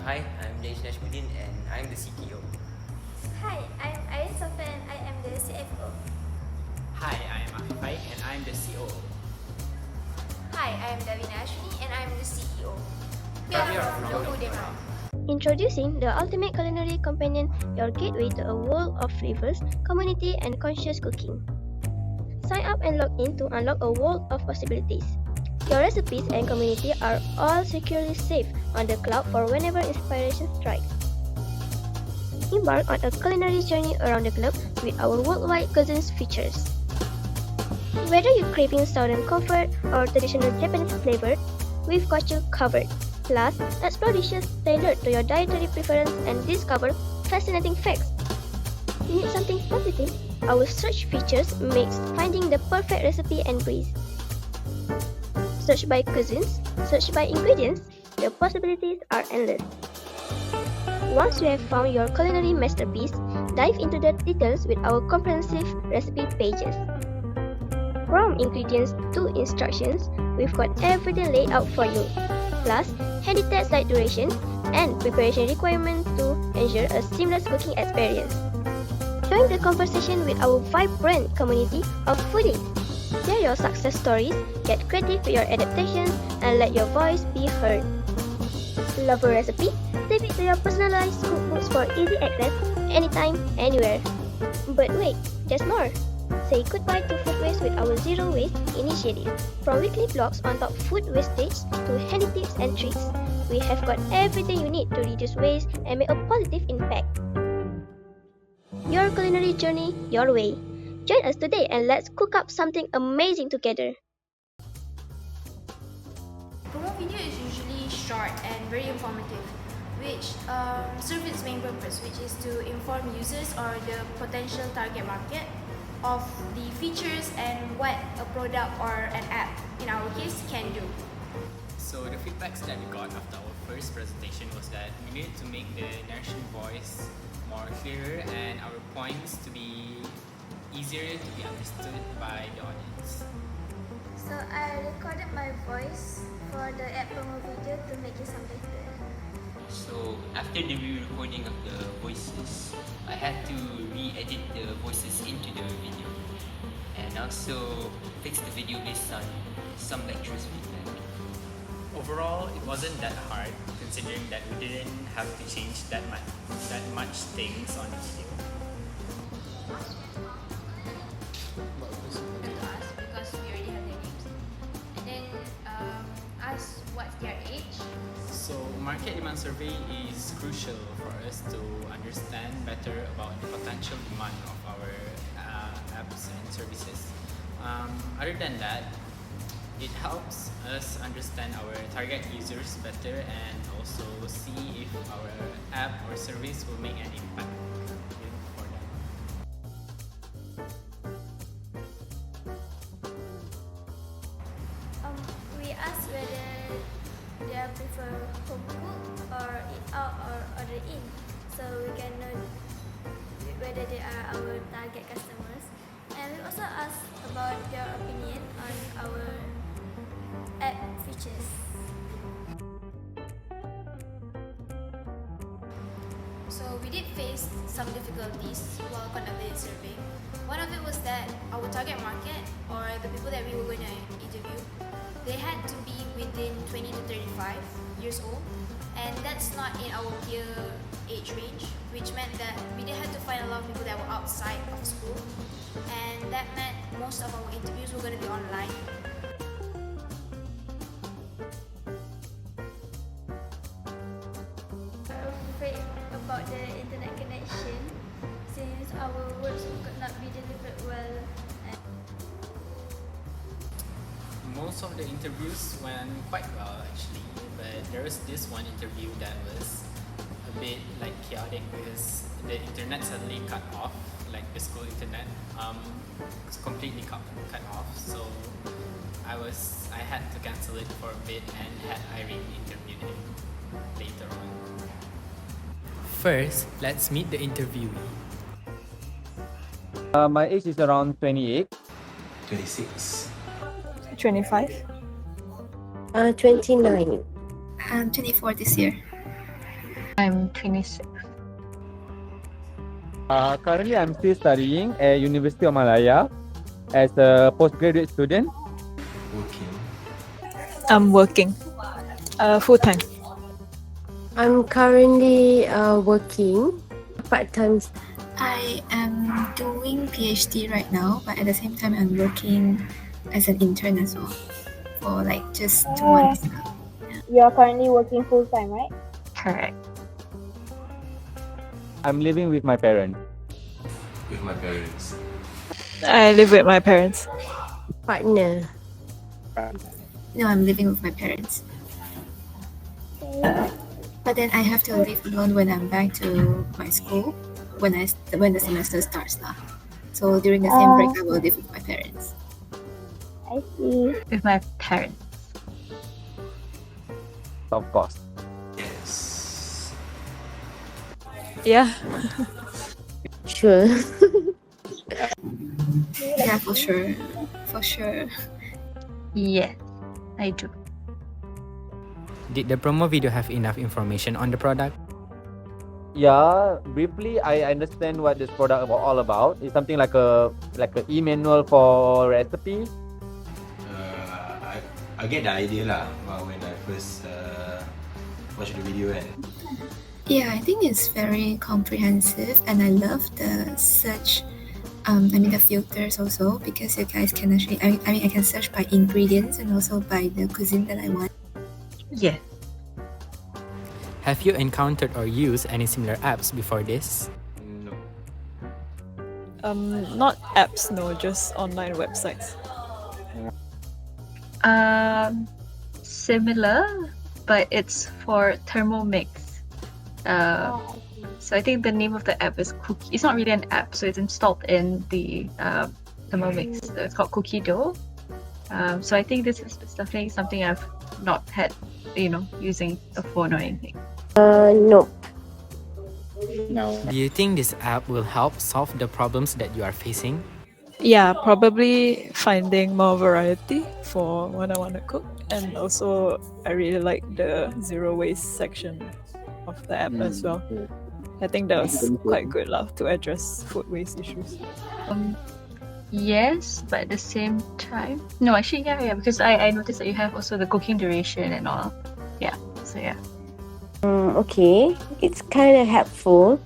Hi, I'm Jaish Nashmuddin and I'm the CTO. Hi, I'm Arin Safa and I am the CFO. Hi, I am Afifai and I am the COO. Hi, I am Davina Ashwini and I am the CEO. We are are from from Nouveau. Introducing the ultimate culinary companion, your gateway to a world of flavors, community, and conscious cooking. Sign up and log in to unlock a world of possibilities. Your recipes and community are all securely saved on the cloud for whenever inspiration strikes. Embark on a culinary journey around the globe with our worldwide cousins features. Whether you're craving southern comfort or traditional Japanese flavor, we've got you covered. Plus, explore dishes tailored to your dietary preference and discover fascinating facts. Need something specific? Our search features makes finding the perfect recipe and breeze. Search by cuisines, search by ingredients, the possibilities are endless. Once you have found your culinary masterpiece, dive into the details with our comprehensive recipe pages. From ingredients to instructions, we've got everything laid out for you. Plus, handy tests like duration and preparation requirements to ensure a seamless cooking experience. Join the conversation with our vibrant community of foodies. Share your success stories, get creative with your adaptations, and let your voice be heard. Love a recipe? Save it to your personalized cookbooks for easy access anytime, anywhere. But wait, there's more. Say goodbye to food waste with our Zero Waste initiative. From weekly blogs on top food wastage to handy tips and tricks, we have got everything you need to reduce waste and make a positive impact. Your culinary journey, your way. Join us today and let's cook up something amazing together. Promo video is usually short and very informative, which serves its main purpose, which is to inform users or the potential target market of the features and what a product or an app, in our case, can do. So the feedbacks that we got after our first presentation was that we needed to make the narration voice more clearer and our points to be easier to be understood by the audience. So I recorded my voice for the app promo video to make it sound better. So after the re-recording of the voices, I had to re-edit the voices into the video and also fix the video based on some lecturers' feedback. Overall, it wasn't that hard considering that we didn't have to change that much things on the video. To us because we already have their names, and then ask what's their age. So market demand survey is crucial for us to understand better about the potential demand of our apps and services. Other than that, it helps us understand our target users better and also see if our app or service will make an impact for them. We asked whether they prefer home cook or eat out or order in, so we can know whether they are our target customers. And we also asked about their opinion on our app features. So we did face some difficulties while conducting the survey. One of it was that our target market, or the people that we were going to interview, they had to be within 20 to 35 years old, and that's not in our peer age range, which meant that we did have to find a lot of people that were outside of school, and that meant most of our interviews were going to be online. I'm afraid about the internet connection since our words could not be delivered well. Most of the interviews went quite well actually, but there was this one interview that was a bit like chaotic because the internet suddenly cut off, like the school internet, it's completely cut off. So I had to cancel it for a bit and had Irene interview him later on. First, let's meet the interviewee. My age is around 28. 26. 25. 29. I'm 24 this year. I'm 26. Currently, I'm still studying at University of Malaya as a postgraduate student. Working. I'm working full-time. I'm currently working part-time. I am doing PhD right now, but at the same time, I'm working as an intern as well for like just 2 months now. You're currently working full-time, right? Correct. I'm living with my parents. With my parents. I live with my parents. Partner. No, I'm living with my parents. But then I have to live alone when I'm back to my school when the semester starts lah. So during the same break, I will live with my parents. I see. With my parents. Of course. Yes. Yeah. Sure. Yeah, for sure. For sure. Yes, I do. Did the promo video have enough information on the product? Yeah, briefly, I understand what this product all about. It's something like a e-manual for recipe. I get the idea lah when I first watched the video and Yeah, I think it's very comprehensive, and I love the search. The filters also, because you guys can actually. I can search by ingredients and also by the cuisine that I want. Yeah. Have you encountered or used any similar apps before this? no. Not apps, no, just online websites. Similar, but it's for Thermomix. So I think the name of the app is Cookie. It's not really an app, so it's installed in the Thermomix. So it's called Cookie Dough. So I think this is definitely something I've not had, using a phone or anything. No. Do you think this app will help solve the problems that you are facing? Yeah, probably finding more variety for when I want to cook, and also I really like the zero waste section of the app as well. I think that was quite good to address food waste issues. Yes, but at the same time, no, actually, yeah, because I noticed that you have also the cooking duration and all. Yeah, so yeah. Okay, it's kind of helpful.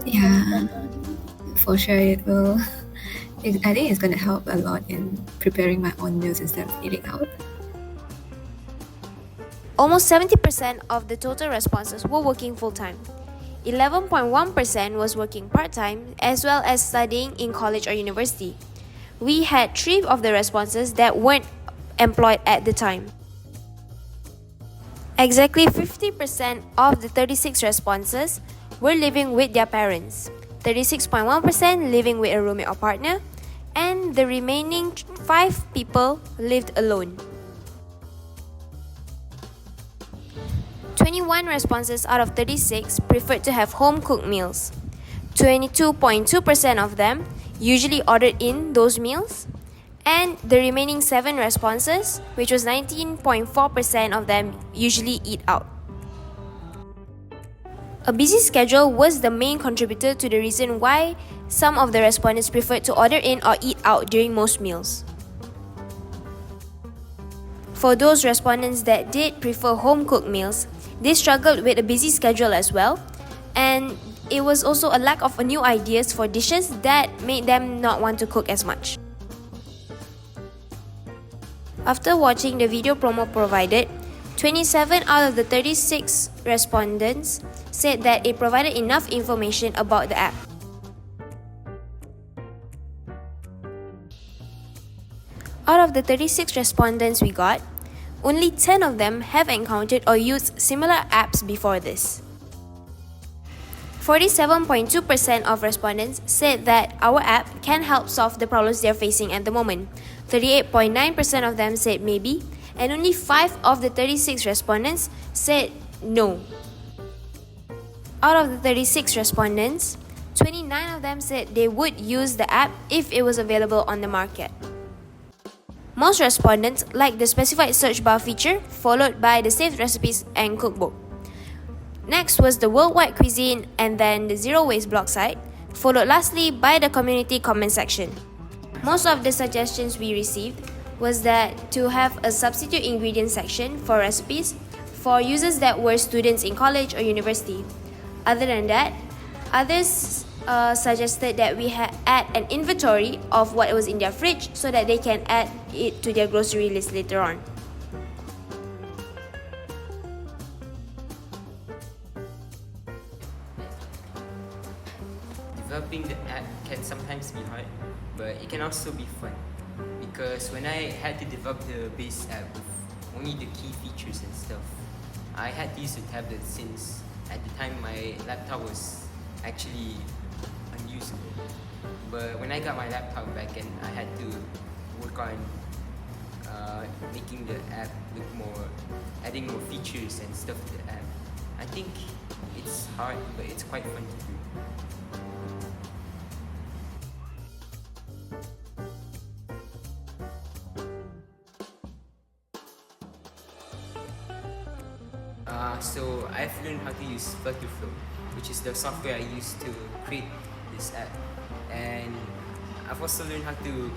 Yeah, for sure it will. I think it's gonna help a lot in preparing my own meals instead of eating out. Almost 70% of the total responses were working full-time. 11.1% was working part-time, as well as studying in college or university. We had 3 of the responses that weren't employed at the time. Exactly 50% of the 36 responses were living with their parents, 36.1% living with a roommate or partner, and the remaining 5 people lived alone. 21 responses out of 36 preferred to have home-cooked meals. 22.2% of them usually ordered in those meals, and the remaining 7 responses, which was 19.4% of them, usually eat out. A busy schedule was the main contributor to the reason why some of the respondents preferred to order in or eat out during most meals. For those respondents that did prefer home-cooked meals, they struggled with a busy schedule as well, and it was also a lack of new ideas for dishes that made them not want to cook as much. After watching the video promo provided, 27 out of the 36 respondents said that it provided enough information about the app. Out of the 36 respondents we got, only 10 of them have encountered or used similar apps before this. 47.2% of respondents said that our app can help solve the problems they're facing at the moment. 38.9% of them said maybe, and only 5 of the 36 respondents said no. Out of the 36 respondents, 29 of them said they would use the app if it was available on the market. Most respondents liked the specified search bar feature, followed by the saved recipes and cookbook. Next was the worldwide cuisine and then the zero waste blog site, followed lastly by the community comment section. Most of the suggestions we received was that to have a substitute ingredient section for recipes for users that were students in college or university. Other than that, others suggested that we add an inventory of what was in their fridge so that they can add it to their grocery list later on. Developing the app can sometimes be hard, but it can also be fun. Because when I had to develop the base app with only the key features and stuff, I had to use a tablet since at the time my laptop was actually unusable. But when I got my laptop back and I had to work on making the app look more, adding more features and stuff to the app, I think it's hard, but it's quite fun to do. So I've learned how to use Flow, which is the software I use to create this app, and I've also learned how to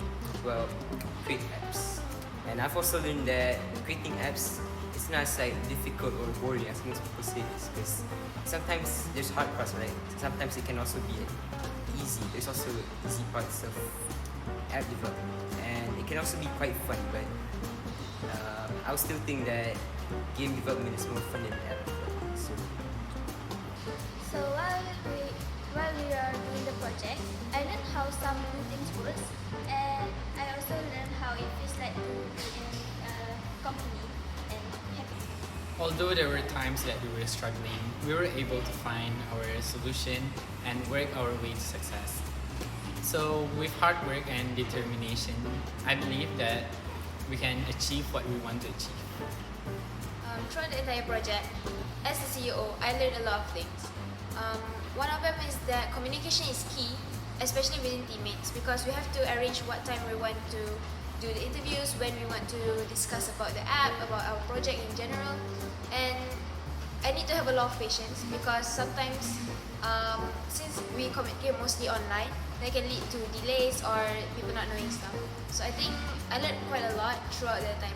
create apps. And I've also learned that creating apps is not as difficult or boring as most people say this, because sometimes there's hard parts, right? Sometimes it can also be easy. There's also easy parts of app development, and it can also be quite fun. But I would still think that game development is more fun than app development. So while we are doing the project, I learned how some new things works, and I also learned how it feels like to be in a company and happy. Although there were times that we were struggling, we were able to find our solution and work our way to success. So with hard work and determination, I believe that we can achieve what we want to achieve. Throughout the entire project, as the CEO, I learned a lot of things. One of them is that communication is key, especially within teammates, because we have to arrange what time we want to do the interviews, when we want to discuss about the app, about our project in general. And I need to have a lot of patience because sometimes, since we communicate mostly online, that can lead to delays or people not knowing stuff. So I think I learned quite a lot throughout the time